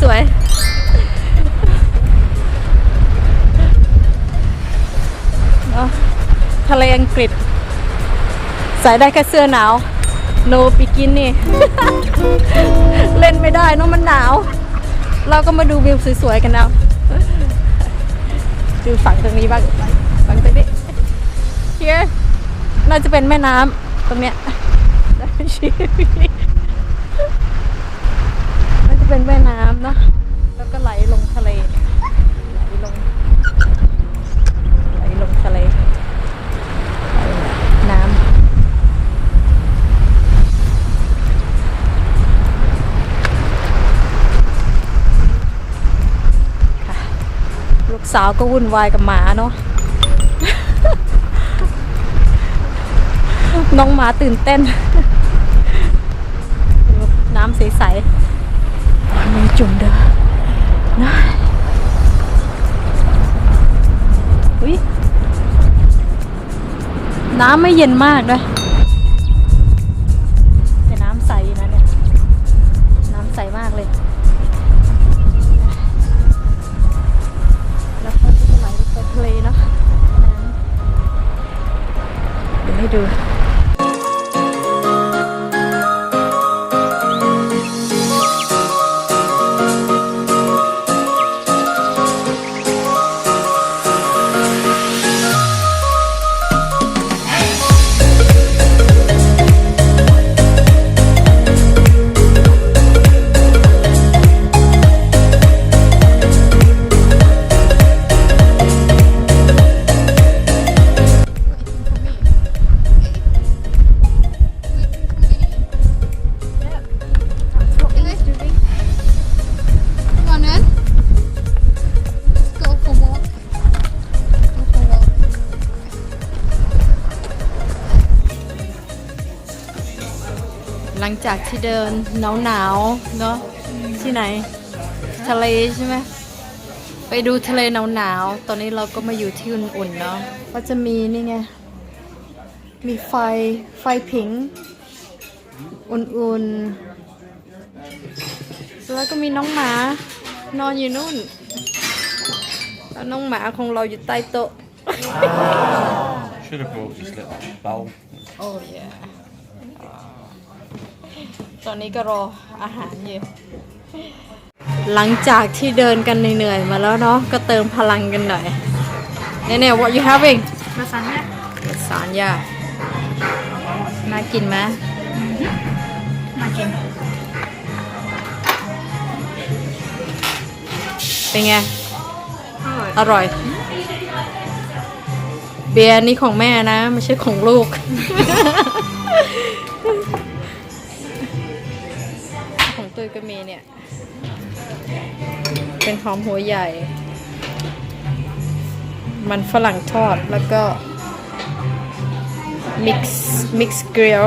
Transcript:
สวยๆทะเลอังกฤษใส่ได้แค่เสื้อหนาว no bikini เล่นไม่ได้เนาะมันหนาวเราก็มาดูวิวสวยๆกันเอาดูฝั่งตรงนี้บ้างฝั่งตรงนี้ here น่าจะเป็นแม่น้ำตรงเนี้ยน่าจะเป็นแม่น้ำเนาะแล้วก็ไหลลงทะเลไหลลงทะเลน้ำลูกสาวก็วุ่นวายกับหมาเนาะ น้องหมาตื่นเต้น น้ำใสๆมีจุ่มเด้อนะอุ๊ยน้ำไม่เย็นมากนะแต่น้ำใสนะเนี่ยน้ำใสมากเลยแล้วก็จะไหลไปทะเลเนาะเดี๋ยวให้ดูหลังจากที่เดินหนาวเนาะที่ไหนทะเลใช่ไหมไปดูทะเลหนาวตอนนี้เราก็มาอยู่ที่อุ่นๆเนาะก็จะมีนี่ไงมีไฟผิงอุ่นๆแล้วก็มีน้องหมานอนอยู่นู่นแล้วน้องหมาของเราอยู่ใต้โต๊ะ Should have brought this little bowl. โอ้ยตอนนี้ก็รออาหารอยู่หลังจากที่เดินกันเหนื่อยๆมาแล้วเนาะก็เติมพลังกันหน่อยเนี่ย what you having มาสันเนี่ย สารยาน่ากินไหม มากิน เป็นไงอร่อยเบียร์นี่ของแม่นะไม่ใช่ของลูก ของตุ้ยก็มีเนี่ยเป็นหอมหัวใหญ่ มันฝรั่งทอดแล้วก็มิกซ์กริล